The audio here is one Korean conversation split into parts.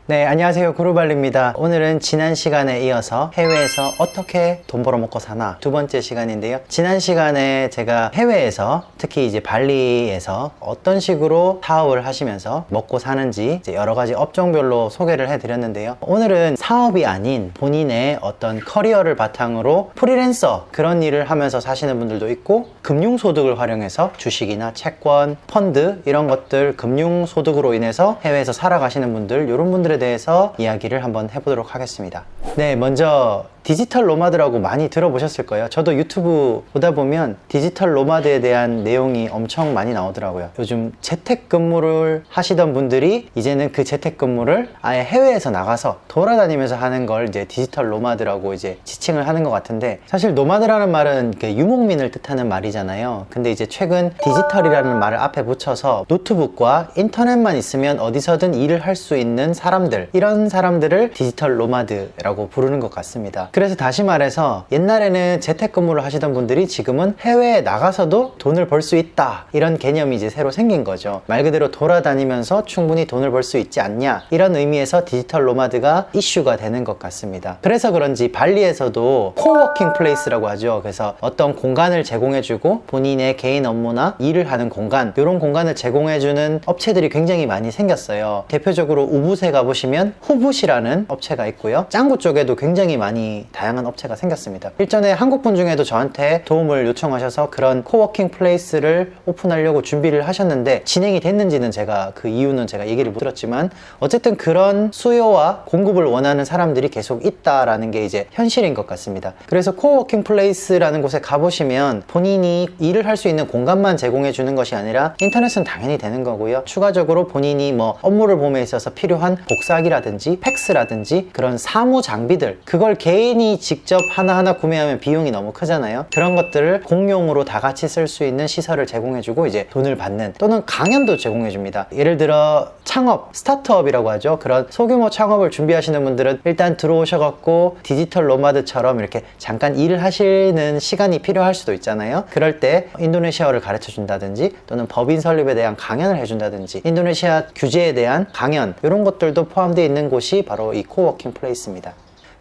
네, 안녕하세요. 구루발리입니다. 오늘은 지난 시간에 이어서 해외에서 어떻게 돈 벌어먹고 사나 두 번째 시간인데요. 지난 시간에 제가 해외에서 특히 이제 발리에서 어떤 식으로 사업을 하시면서 먹고 사는지 이제 여러 가지 업종별로 소개를 해드렸는데요. 오늘은 사업이 아닌 본인의 어떤 커리어를 바탕으로 프리랜서 그런 일을 하면서 사시는 분들도 있고, 금융소득을 활용해서 주식이나 채권, 펀드 이런 것들 금융소득으로 인해서 해외에서 살아가시는 분들, 이런 분들에 대해서 이야기를 한번 해보도록 하겠습니다. 네, 먼저 디지털 노마드라고 많이 들어보셨을 거예요. 저도 유튜브 보다 보면 디지털 노마드에 대한 내용이 엄청 많이 나오더라고요. 요즘 재택근무를 하시던 분들이 이제는 그 재택근무를 아예 해외에서 나가서 돌아다니면서 하는 걸 이제 디지털 노마드라고 이제 지칭을 하는 것 같은데, 사실 노마드라는 말은 유목민을 뜻하는 말이잖아요. 근데 이제 최근 디지털이라는 말을 앞에 붙여서 노트북과 인터넷만 있으면 어디서든 일을 할 수 있는 사람들, 이런 사람들을 디지털 노마드라고 부르는 것 같습니다. 그래서 다시 말해서 옛날에는 재택근무를 하시던 분들이 지금은 해외에 나가서도 돈을 벌 수 있다, 이런 개념이 이제 새로 생긴 거죠. 말 그대로 돌아다니면서 충분히 돈을 벌 수 있지 않냐, 이런 의미에서 디지털 노마드가 이슈가 되는 것 같습니다. 그래서 그런지 발리에서도 코워킹 플레이스라고 하죠. 그래서 어떤 공간을 제공해주고 본인의 개인 업무나 일을 하는 공간, 이런 공간을 제공해주는 업체들이 굉장히 많이 생겼어요. 대표적으로 우붓에 가보시면 후붓이라는 업체가 있고요. 짱구 쪽에도 굉장히 많이 다양한 업체가 생겼습니다. 일전에 한국분 중에도 저한테 도움을 요청하셔서 그런 코워킹 플레이스를 오픈하려고 준비를 하셨는데, 진행이 됐는지는 제가 그 이유는 제가 얘기를 못 들었지만, 어쨌든 그런 수요와 공급을 원하는 사람들이 계속 있다라는 게 이제 현실인 것 같습니다. 그래서 코워킹 플레이스라는 곳에 가보시면 본인이 일을 할 수 있는 공간만 제공해 주는 것이 아니라 인터넷은 당연히 되는 거고요. 추가적으로 본인이 뭐 업무를 봄에 있어서 필요한 복사기라든지 팩스라든지 그런 사무 장비들, 그걸 개인이 직접 하나하나 구매하면 비용이 너무 크잖아요. 그런 것들을 공용으로 다 같이 쓸 수 있는 시설을 제공해주고 이제 돈을 받는, 또는 강연도 제공해줍니다. 예를 들어 창업, 스타트업이라고 하죠. 그런 소규모 창업을 준비하시는 분들은 일단 들어오셔갖고 디지털 노마드처럼 이렇게 잠깐 일을 하시는 시간이 필요할 수도 있잖아요. 그럴 때 인도네시아어를 가르쳐 준다든지, 또는 법인 설립에 대한 강연을 해준다든지, 인도네시아 규제에 대한 강연, 이런 것들도 포함되어 있는 곳이 바로 이 코워킹 플레이스입니다.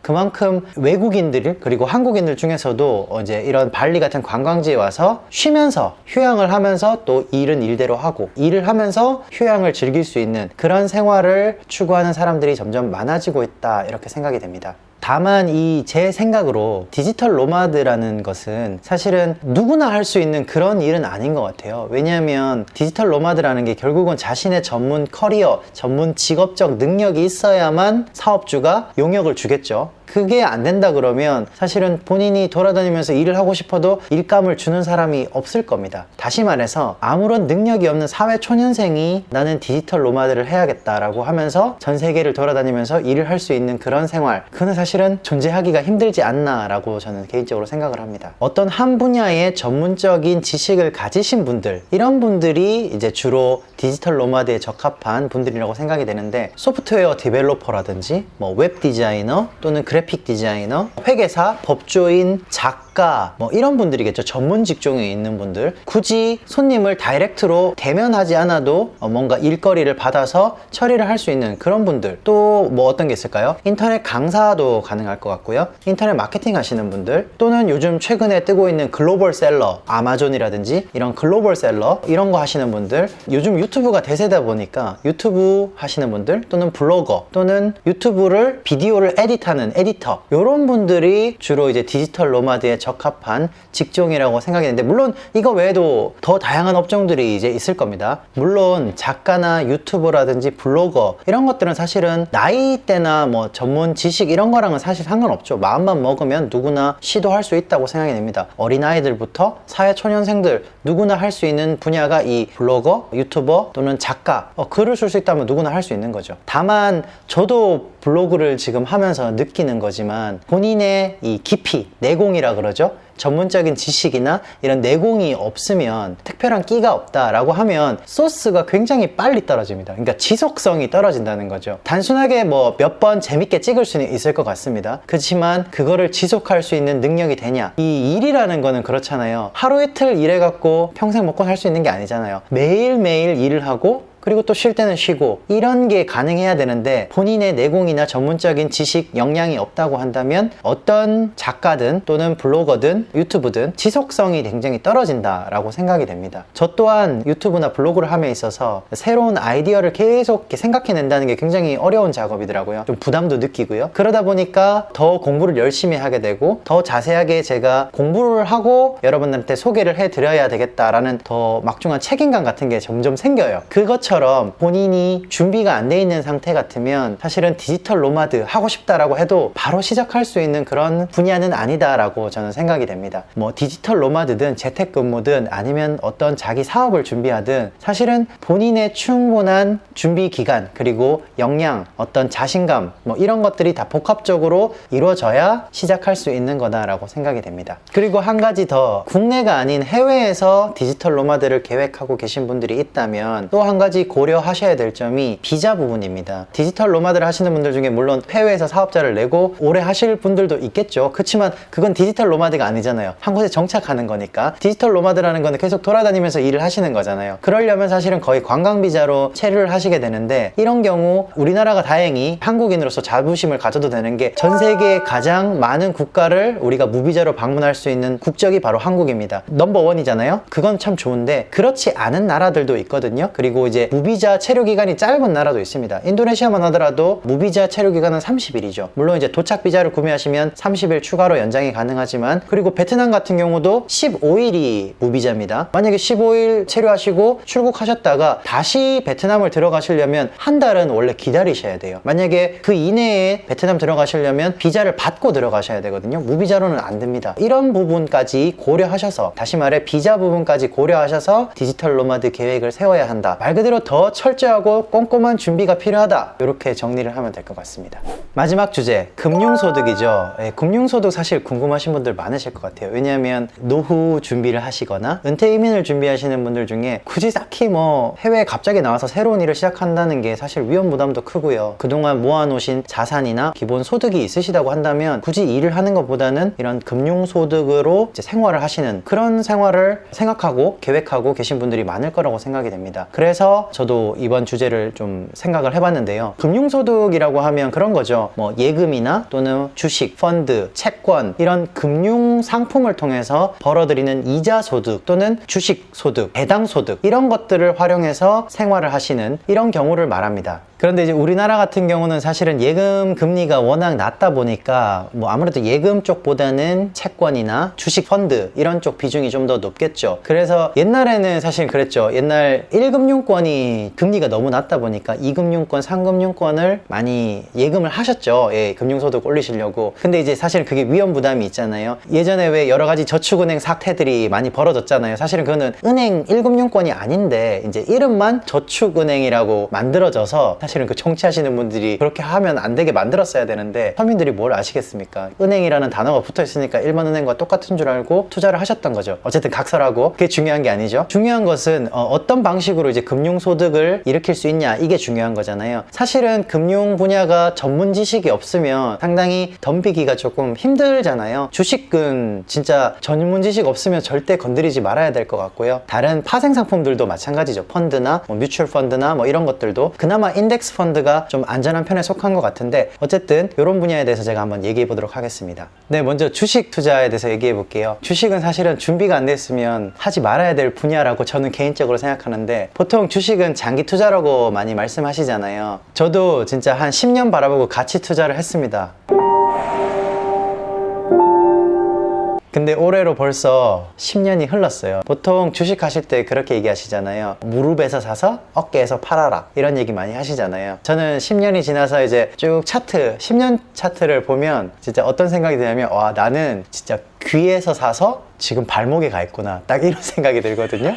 그만큼 외국인들 그리고 한국인들 중에서도 이제 이런 발리 같은 관광지에 와서 쉬면서 휴양을 하면서 또 일은 일대로 하고, 일을 하면서 휴양을 즐길 수 있는 그런 생활을 추구하는 사람들이 점점 많아지고 있다, 이렇게 생각이 됩니다. 다만 제 생각으로 디지털 노마드라는 것은 사실은 누구나 할 수 있는 그런 일은 아닌 것 같아요. 왜냐하면 디지털 노마드라는 게 결국은 자신의 전문 커리어, 전문 직업적 능력이 있어야만 사업주가 용역을 주겠죠. 그게 안 된다 그러면 사실은 본인이 돌아다니면서 일을 하고 싶어도 일감을 주는 사람이 없을 겁니다. 다시 말해서 아무런 능력이 없는 사회초년생이 나는 디지털 노마드를 해야겠다라고 하면서 전 세계를 돌아다니면서 일을 할 수 있는 그런 생활, 그건 사실은 존재하기가 힘들지 않나 라고 저는 개인적으로 생각을 합니다. 어떤 한 분야의 전문적인 지식을 가지신 분들, 이런 분들이 이제 주로 디지털 노마드에 적합한 분들이라고 생각이 되는데, 소프트웨어 디벨로퍼라든지 뭐 웹 디자이너, 또는 그래픽 디자이너, 회계사, 법조인, 작가, 뭐 이런 분들이겠죠. 전문 직종에 있는 분들, 굳이 손님을 다이렉트로 대면하지 않아도 뭔가 일거리를 받아서 처리를 할 수 있는 그런 분들, 또 뭐 어떤 게 있을까요? 인터넷 강사도 가능할 것 같고요. 인터넷 마케팅 하시는 분들, 또는 요즘 최근에 뜨고 있는 글로벌 셀러, 아마존이라든지 이런 글로벌 셀러, 이런 거 하시는 분들, 요즘 유튜브가 대세다 보니까 유튜브 하시는 분들, 또는 블로거, 또는 유튜브를 비디오를 에디트하는 에디터, 이런 분들이 주로 이제 디지털 노마드에 적합한 직종이라고 생각이 되는데, 물론 이거 외에도 더 다양한 업종들이 이제 있을 겁니다. 물론 작가나 유튜버라든지 블로거, 이런 것들은 사실은 나이대나 뭐 전문 지식 이런 거랑은 사실 상관없죠. 마음만 먹으면 누구나 시도할 수 있다고 생각이 됩니다. 어린아이들부터 사회초년생들 누구나 할 수 있는 분야가 이 블로거, 유튜버, 또는 작가, 글을 쓸 수 있다면 누구나 할 수 있는 거죠. 다만 저도 블로그를 지금 하면서 느끼는 거지만, 본인의 이 깊이, 내공이라 그러죠. 전문적인 지식이나 이런 내공이 없으면, 특별한 끼가 없다라고 하면 소스가 굉장히 빨리 떨어집니다. 그러니까 지속성이 떨어진다는 거죠. 단순하게 뭐 몇 번 재밌게 찍을 수는 있을 것 같습니다. 그렇지만 그거를 지속할 수 있는 능력이 되냐, 이 일이라는 거는 그렇잖아요. 하루 이틀 일해갖고 평생 먹고 살 수 있는 게 아니잖아요. 매일매일 일을 하고 그리고 또 쉴 때는 쉬고, 이런 게 가능해야 되는데 본인의 내공이나 전문적인 지식, 역량이 없다고 한다면 어떤 작가든 또는 블로거든 유튜브든 지속성이 굉장히 떨어진다라고 생각이 됩니다. 저 또한 유튜브나 블로그를 함에 있어서 새로운 아이디어를 계속 생각해낸다는 게 굉장히 어려운 작업이더라고요. 좀 부담도 느끼고요. 그러다 보니까 더 공부를 열심히 하게 되고, 더 자세하게 제가 공부를 하고 여러분들한테 소개를 해드려야 되겠다라는 더 막중한 책임감 같은 게 점점 생겨요. 그것처럼 본인이 준비가 안 돼 있는 상태 같으면 사실은 디지털 노마드 하고 싶다라고 해도 바로 시작할 수 있는 그런 분야는 아니다라고 저는 생각이 됩니다. 뭐 디지털 노마드든 재택근무든 아니면 어떤 자기 사업을 준비하든 사실은 본인의 충분한 준비 기간, 그리고 역량, 어떤 자신감, 뭐 이런 것들이 다 복합적으로 이루어져야 시작할 수 있는 거다라고 생각이 됩니다. 그리고 한 가지 더, 국내가 아닌 해외에서 디지털 노마드를 계획하고 계신 분들이 있다면 또 한 가지 고려하셔야 될 점이 비자 부분입니다. 디지털 노마드를 하시는 분들 중에 물론 해외에서 사업자를 내고 오래 하실 분들도 있겠죠. 그렇지만 그건 디지털 노마드가 아니잖아요. 한 곳에 정착하는 거니까. 디지털 노마드라는 거는 계속 돌아다니면서 일을 하시는 거잖아요. 그러려면 사실은 거의 관광 비자로 체류를 하시게 되는데, 이런 경우 우리나라가 다행히 한국인으로서 자부심을 가져도 되는 게 전 세계의 가장 많은 국가를 우리가 무비자로 방문할 수 있는 국적이 바로 한국입니다. 넘버원이잖아요. 그건 참 좋은데 그렇지 않은 나라들도 있거든요. 그리고 이제 무비자 체류 기간이 짧은 나라도 있습니다. 인도네시아만 하더라도 무비자 체류 기간은 30일이죠. 물론 이제 도착 비자를 구매하시면 30일 추가로 연장이 가능하지만, 그리고 베트남 같은 경우도 15일이 무비자입니다. 만약에 15일 체류하시고 출국하셨다가 다시 베트남을 들어가시려면 한 달은 원래 기다리셔야 돼요. 만약에 그 이내에 베트남 들어가시려면 비자를 받고 들어가셔야 되거든요. 무비자로는 안 됩니다. 이런 부분까지 고려하셔서, 다시 말해 비자 부분까지 고려하셔서 디지털 노마드 계획을 세워야 한다. 말 그대로 더 철저하고 꼼꼼한 준비가 필요하다. 이렇게 정리를 하면 될 것 같습니다. 마지막 주제, 금융소득이죠. 금융소득 사실 궁금하신 분들 많으실 것 같아요. 왜냐하면 노후 준비를 하시거나 은퇴 이민을 준비하시는 분들 중에 굳이 딱히 뭐 해외에 갑자기 나와서 새로운 일을 시작한다는 게 사실 위험 부담도 크고요. 그동안 모아놓으신 자산이나 기본 소득이 있으시다고 한다면 굳이 일을 하는 것보다는 이런 금융소득으로 이제 생활을 하시는 그런 생활을 생각하고 계획하고 계신 분들이 많을 거라고 생각이 됩니다. 그래서 저도 이번 주제를 좀 생각을 해봤는데요. 금융소득이라고 하면 그런 거죠. 뭐 예금이나 또는 주식, 펀드, 채권, 이런 금융 상품을 통해서 벌어들이는 이자 소득 또는 주식 소득, 배당 소득, 이런 것들을 활용해서 생활을 하시는 이런 경우를 말합니다. 그런데 이제 우리나라 같은 경우는 사실은 예금 금리가 워낙 낮다 보니까 뭐 아무래도 예금 쪽보다는 채권이나 주식 펀드 이런 쪽 비중이 좀 더 높겠죠. 그래서 옛날에는 사실 그랬죠. 옛날 1금융권이 금리가 너무 낮다 보니까 2금융권, 3금융권을 많이 예금을 하셨죠. 예, 금융소득 올리시려고. 근데 이제 사실 그게 위험 부담이 있잖아요. 예전에 왜 여러 가지 저축은행 사태들이 많이 벌어졌잖아요. 사실은 그거는 은행 1금융권이 아닌데 이제 이름만 저축은행이라고 만들어져서 사실은 그 청취하시는 분들이 그렇게 하면 안 되게 만들었어야 되는데 서민들이 뭘 아시겠습니까? 은행이라는 단어가 붙어 있으니까 일반 은행과 똑같은 줄 알고 투자를 하셨던 거죠. 어쨌든 각설하고 그게 중요한 게 아니죠. 중요한 것은 어떤 방식으로 이제 금융소득을 일으킬 수 있냐, 이게 중요한 거잖아요. 사실은 금융 분야가 전문 지식이 없으면 상당히 덤비기가 조금 힘들잖아요. 주식은 진짜 전문 지식 없으면 절대 건드리지 말아야 될 것 같고요. 다른 파생 상품들도 마찬가지죠. 펀드나 뭐 뮤추얼 펀드나 뭐 이런 것들도 그나마 인덱스 펀드가 좀 안전한 편에 속한 것 같은데, 어쨌든 이런 분야에 대해서 제가 한번 얘기해 보도록 하겠습니다. 네, 먼저 주식 투자에 대해서 얘기해 볼게요. 주식은 사실은 준비가 안 됐으면 하지 말아야 될 분야라고 저는 개인적으로 생각하는데, 보통 주식은 장기 투자라고 많이 말씀하시잖아요. 저도 진짜 한 10년 바라보고 가치 투자를 했습니다. 근데 올해로 벌써 10년이 흘렀어요. 보통 주식 하실 때 그렇게 얘기하시잖아요. 무릎에서 사서 어깨에서 팔아라, 이런 얘기 많이 하시잖아요. 저는 10년이 지나서 이제 쭉 차트, 10년 차트를 보면 진짜 어떤 생각이 드냐면, 와, 나는 진짜 귀에서 사서 지금 발목에 가 있구나, 딱 이런 생각이 들거든요.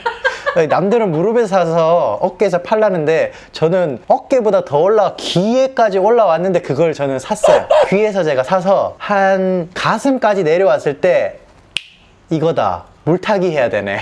남들은 무릎에서 사서 어깨에서 팔라는데 저는 어깨보다 더 귀에까지 올라왔는데 그걸 저는 샀어요. 귀에서 제가 사서 한 가슴까지 내려왔을 때 이거다, 물타기 해야 되네.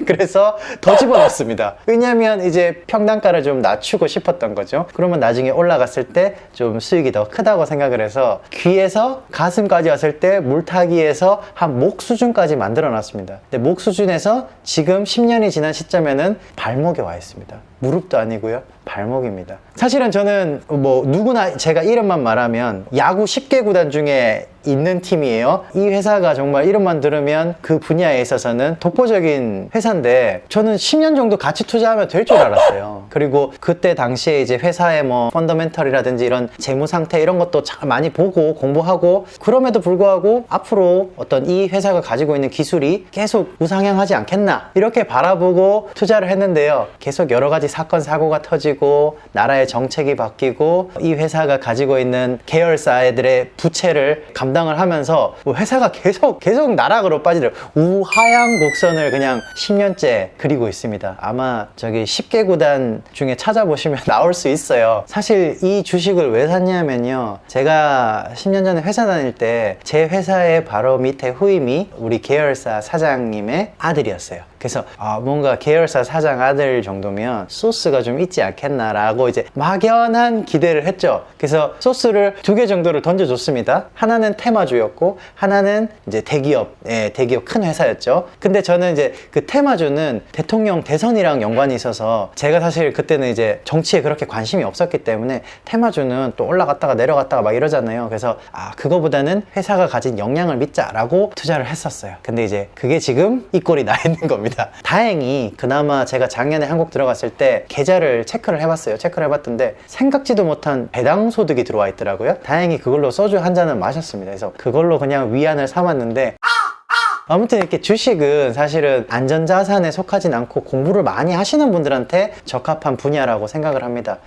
그래서 더 집어넣습니다. 왜냐면 이제 평단가를 좀 낮추고 싶었던 거죠. 그러면 나중에 올라갔을 때 좀 수익이 더 크다고 생각을 해서 귀에서 가슴까지 왔을 때 물타기에서 한 목 수준까지 만들어 놨습니다. 근데 목 수준에서 지금 10년이 지난 시점에는 발목에 와 있습니다. 무릎도 아니고요, 발목입니다. 사실은 저는 뭐 누구나 제가 이름만 말하면 야구 10개 구단 중에 있는 팀이에요. 이 회사가 정말 이름만 들으면 그 분야에 있어서는 독보적인 회사인데, 저는 10년 정도 같이 투자하면 될 줄 알았어요. 그리고 그때 당시에 이제 회사의 뭐 펀더멘털이라든지 이런 재무 상태 이런 것도 참 많이 보고 공부하고, 그럼에도 불구하고 앞으로 어떤 이 회사가 가지고 있는 기술이 계속 우상향하지 않겠나 이렇게 바라보고 투자를 했는데요. 계속 여러 가지 사건 사고가 터지고 나라의 정책이 바뀌고 이 회사가 가지고 있는 계열사들의 부채를 감당을 하면서 회사가 계속 나락으로 빠지는 우하향 곡선을 그냥 10년째 그리고 있습니다. 아마 저기 10개 구단 중에 찾아보시면 나올 수 있어요. 사실 이 주식을 왜 샀냐면요, 제가 10년 전에 회사 다닐 때 제 회사의 바로 밑에 후임이 우리 계열사 사장님의 아들이었어요. 그래서 뭔가 계열사 사장 아들 정도면 소스가 좀 있지 않겠나 라고 이제 막연한 기대를 했죠. 그래서 소스를 2개 정도를 던져줬습니다. 하나는 테마주였고 하나는 이제 대기업 큰 회사였죠. 근데 저는 이제 그 테마주는 대통령 대선이랑 연관이 있어서 제가 사실 그때는 이제 정치에 그렇게 관심이 없었기 때문에 테마주는 또 올라갔다가 내려갔다가 막 이러잖아요. 그래서 그거보다는 회사가 가진 역량을 믿자라고 투자를 했었어요. 근데 이제 그게 지금 이 꼴이 나 있는 겁니다. 다행히 그나마 제가 작년에 한국 들어갔을 때 계좌를 체크를 해봤어요. 체크를 해봤던데 생각지도 못한 배당 소득이 들어와 있더라고요. 다행히 그걸로 소주 한 잔은 마셨습니다. 그래서 그걸로 그냥 위안을 삼았는데, 아무튼 이렇게 주식은 사실은 안전자산에 속하진 않고 공부를 많이 하시는 분들한테 적합한 분야라고 생각을 합니다.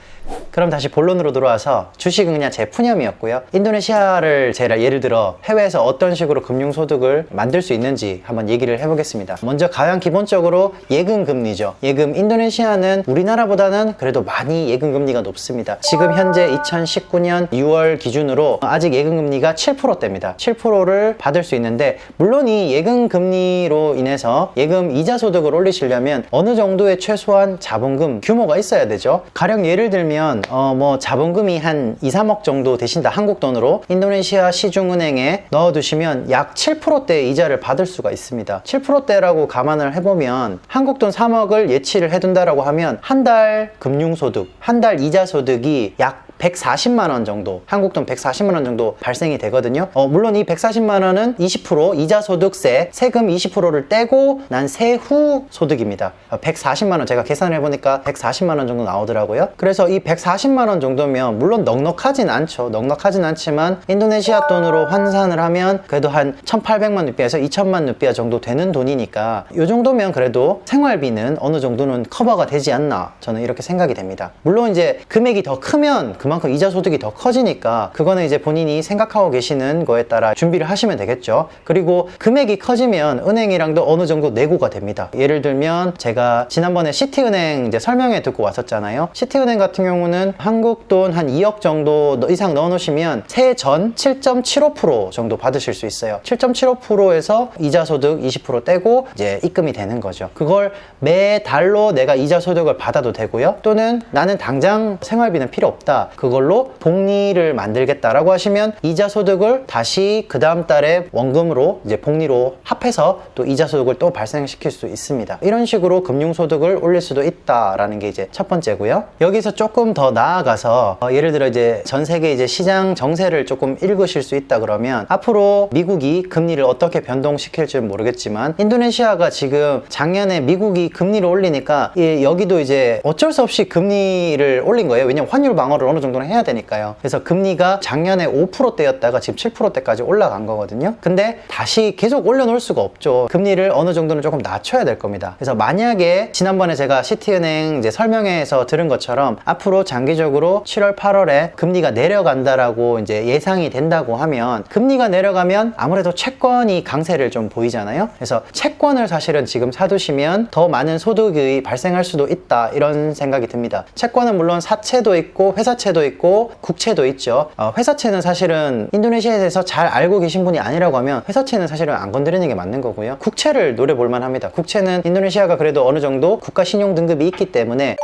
그럼 다시 본론으로 들어와서 주식은 그냥 제 푸념이었고요. 인도네시아를 제가 예를 들어 해외에서 어떤 식으로 금융소득을 만들 수 있는지 한번 얘기를 해보겠습니다. 먼저 가장 기본적으로 예금금리죠. 예금, 인도네시아는 우리나라보다는 그래도 많이 예금금리가 높습니다. 지금 현재 2019년 6월 기준으로 아직 예금금리가 7%대입니다. 7%를 받을 수 있는데, 물론 이 예금금리로 인해서 예금 이자 소득을 올리시려면 어느 정도의 최소한 자본금 규모가 있어야 되죠. 가령 예를 들면 뭐 자본금이 한 2, 3억 정도 되신다, 한국 돈으로. 인도네시아 시중은행에 넣어두시면 약 7%대의 이자를 받을 수가 있습니다. 7%대라고 감안을 해보면 한국 돈 3억을 예치를 해둔다라고 하면 한 달 금융소득, 한 달 이자 소득이 약 140만 원 정도, 한국 돈 140만 원 정도 발생이 되거든요. 물론 이 140만 원은 20% 이자 소득세, 세금 20%를 떼고 난 세후 소득입니다. 140만 원 제가 계산을 해보니까 140만 원 정도 나오더라고요. 그래서 이 140만 원 정도면 물론 넉넉하진 않죠. 넉넉하진 않지만 인도네시아 돈으로 환산을 하면 그래도 한 1,800만 루피아에서 2,000만 루피아 정도 되는 돈이니까 이 정도면 그래도 생활비는 어느 정도는 커버가 되지 않나, 저는 이렇게 생각이 됩니다. 물론 이제 금액이 더 크면 그만큼 이자 소득이 더 커지니까 그거는 이제 본인이 생각하고 계시는 거에 따라 준비를 하시면 되겠죠. 그리고 금액이 커지면 은행이랑도 어느 정도 내고가 됩니다. 예를 들면 제가 지난번에 시티은행 이제 설명회 듣고 왔었잖아요. 시티은행 같은 경우는 한국 돈 한 2억 정도 이상 넣어 놓으시면 세전 7.75% 정도 받으실 수 있어요. 7.75%에서 이자 소득 20% 떼고 이제 입금이 되는 거죠. 그걸 매달로 내가 이자 소득을 받아도 되고요. 또는 나는 당장 생활비는 필요 없다, 그걸로 복리를 만들겠다라고 하시면 이자 소득을 다시 그 다음 달에 원금으로 이제 복리로 합해서 또 이자 소득을 또 발생시킬 수 있습니다. 이런 식으로 금융소득을 올릴 수도 있다라는 게 이제 첫 번째고요. 여기서 조금 더 나아가서 예를 들어 이제 전 세계 이제 시장 정세를 조금 읽으실 수 있다 그러면, 앞으로 미국이 금리를 어떻게 변동시킬지는 모르겠지만 인도네시아가 지금 작년에 미국이 금리를 올리니까 여기도 이제 어쩔 수 없이 금리를 올린 거예요. 왜냐면 환율 방어를 어느 정도는 해야 되니까요. 그래서 금리가 작년에 5%대였다가 지금 7%대까지 올라간 거거든요. 근데 다시 계속 올려놓을 수가 없죠. 금리를 어느 정도는 조금 낮춰야 될 겁니다. 그래서 만약에 지난번에 제가 시티은행 이제 설명회에서 들은 것처럼 앞으로 장기적으로 7월, 8월에 금리가 내려간다라고 이제 예상이 된다고 하면, 금리가 내려가면 아무래도 채권이 강세를 좀 보이잖아요. 그래서 채권을 사실은 지금 사두시면 더 많은 소득이 발생할 수도 있다, 이런 생각이 듭니다. 채권은 물론 사채도 있고 회사채도 있고 국채도 있죠. 회사채는 사실은 인도네시아에서 잘 알고 계신 분이 아니라고 하면 회사채는 사실은 안 건드리는 게 맞는 거고요. 국채를 노려볼 만합니다. 국채는 인도네시아가 그래도 어느 정도 국가 신용 등급이 있기 때문에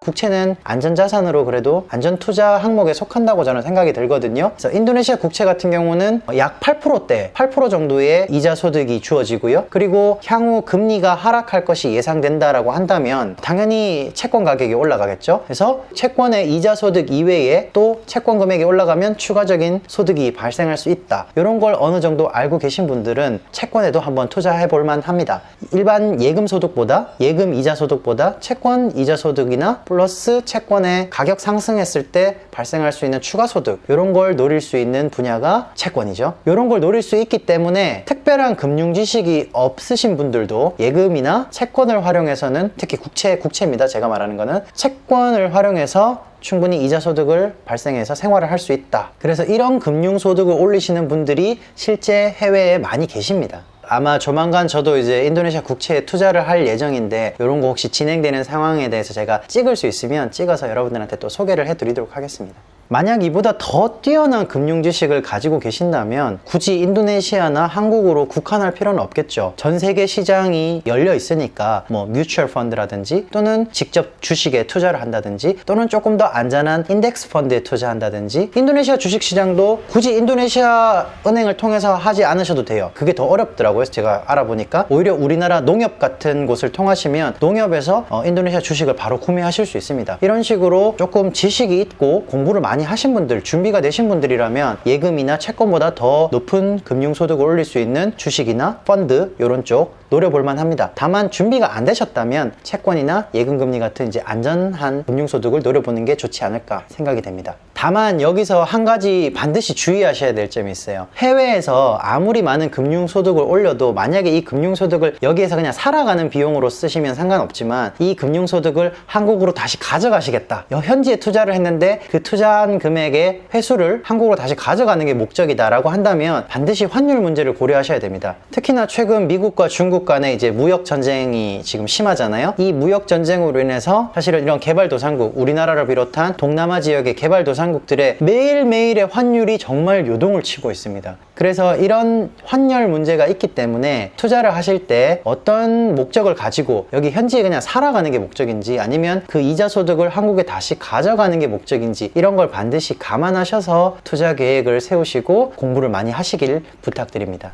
국채는 안전자산으로 그래도 안전투자 항목에 속한다고 저는 생각이 들거든요. 그래서 인도네시아 국채 같은 경우는 약 8%대, 8% 정도의 이자 소득이 주어지고요. 그리고 향후 금리가 하락할 것이 예상된다라고 한다면 당연히 채권 가격이 올라가겠죠. 그래서 채권의 이자 소득 이외에 또 채권 금액이 올라가면 추가적인 소득이 발생할 수 있다. 이런 걸 어느 정도 알고 계신 분들은 채권에도 한번 투자해 볼 만합니다. 일반 예금 소득보다, 예금 이자 소득보다 채권 이자 소득이나 플러스 채권의 가격 상승했을 때 발생할 수 있는 추가 소득, 이런 걸 노릴 수 있는 분야가 채권이죠. 이런 걸 노릴 수 있기 때문에 특별한 금융 지식이 없으신 분들도 예금이나 채권을 활용해서는, 특히 국채입니다. 제가 말하는 거는 채권을 활용해서 충분히 이자 소득을 발생해서 생활을 할 수 있다. 그래서 이런 금융 소득을 올리시는 분들이 실제 해외에 많이 계십니다. 아마 조만간 저도 이제 인도네시아 국채에 투자를 할 예정인데, 이런 거 혹시 진행되는 상황에 대해서 제가 찍을 수 있으면 찍어서 여러분들한테 또 소개를 해드리도록 하겠습니다. 만약 이보다 더 뛰어난 금융 지식을 가지고 계신다면 굳이 인도네시아나 한국으로 국한할 필요는 없겠죠. 전 세계 시장이 열려 있으니까 뭐 뮤추얼 펀드라든지, 또는 직접 주식에 투자를 한다든지, 또는 조금 더 안전한 인덱스 펀드에 투자한다든지, 인도네시아 주식 시장도 굳이 인도네시아 은행을 통해서 하지 않으셔도 돼요. 그게 더 어렵더라고요. 제가 알아보니까 오히려 우리나라 농협 같은 곳을 통하시면 농협에서 인도네시아 주식을 바로 구매하실 수 있습니다. 이런 식으로 조금 지식이 있고 공부를 많이 하신 분들, 준비가 되신 분들이라면 예금이나 채권보다 더 높은 금융소득을 올릴 수 있는 주식이나 펀드, 이런 쪽 노려볼 만합니다. 다만 준비가 안 되셨다면 채권이나 예금금리 같은 이제 안전한 금융소득을 노려보는 게 좋지 않을까 생각이 됩니다. 다만 여기서 한 가지 반드시 주의하셔야 될 점이 있어요. 해외에서 아무리 많은 금융소득을 올려도 만약에 이 금융소득을 여기에서 그냥 살아가는 비용으로 쓰시면 상관없지만, 이 금융소득을 한국으로 다시 가져가시겠다, 현지에 투자를 했는데 그 투자한 금액의 회수를 한국으로 다시 가져가는 게 목적이다 라고 한다면 반드시 환율 문제를 고려하셔야 됩니다. 특히나 최근 미국과 중국 간에 이제 무역 전쟁이 지금 심하잖아요. 이 무역 전쟁으로 인해서 사실은 이런 개발도상국, 우리나라를 비롯한 동남아 지역의 개발도상국들의 매일매일의 환율이 정말 요동을 치고 있습니다. 그래서 이런 환율 문제가 있기 때문에 투자를 하실 때 어떤 목적을 가지고, 여기 현지에 그냥 살아가는 게 목적인지 아니면 그 이자 소득을 한국에 다시 가져가는 게 목적인지, 이런 걸 반드시 감안하셔서 투자 계획을 세우시고 공부를 많이 하시길 부탁드립니다.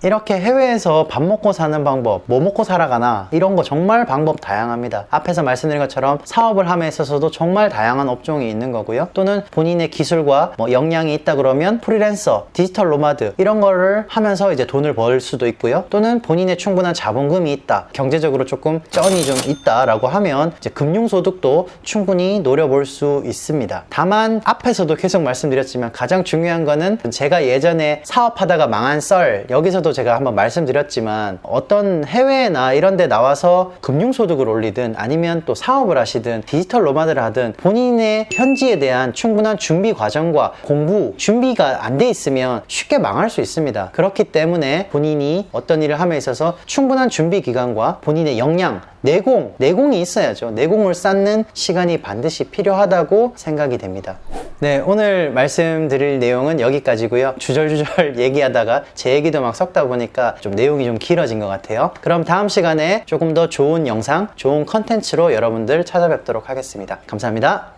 이렇게 해외에서 밥 먹고 사는 방법, 뭐 먹고 살아가나, 이런 거 정말 방법 다양합니다. 앞에서 말씀드린 것처럼 사업을 함에 있어서도 정말 다양한 업종이 있는 거고요. 또는 본인의 기술과 뭐 역량이 있다 그러면 프리랜서, 디지털 노마드, 이런 거를 하면서 이제 돈을 벌 수도 있고요. 또는 본인의 충분한 자본금이 있다, 경제적으로 조금 쩐이 좀 있다라고 하면 이제 금융소득도 충분히 노려볼 수 있습니다. 다만 앞에서도 계속 말씀드렸지만 가장 중요한 거는, 제가 예전에 사업하다가 망한 썰, 여기서도 제가 한번 말씀드렸지만, 어떤 해외나 이런 데 나와서 금융소득을 올리든 아니면 또 사업을 하시든 디지털 노마드를 하든 본인의 현지에 대한 충분한 준비 과정과 공부, 준비가 안 돼 있으면 쉽게 망할 수 있습니다. 그렇기 때문에 본인이 어떤 일을 함에 있어서 충분한 준비 기간과 본인의 역량, 내공이 있어야죠. 내공을 쌓는 시간이 반드시 필요하다고 생각이 됩니다. 네, 오늘 말씀드릴 내용은 여기까지고요. 주절주절 얘기하다가 제 얘기도 막 섞다 보니까 좀 내용이 좀 길어진 것 같아요. 그럼 다음 시간에 조금 더 좋은 영상, 좋은 컨텐츠로 여러분들 찾아뵙도록 하겠습니다. 감사합니다.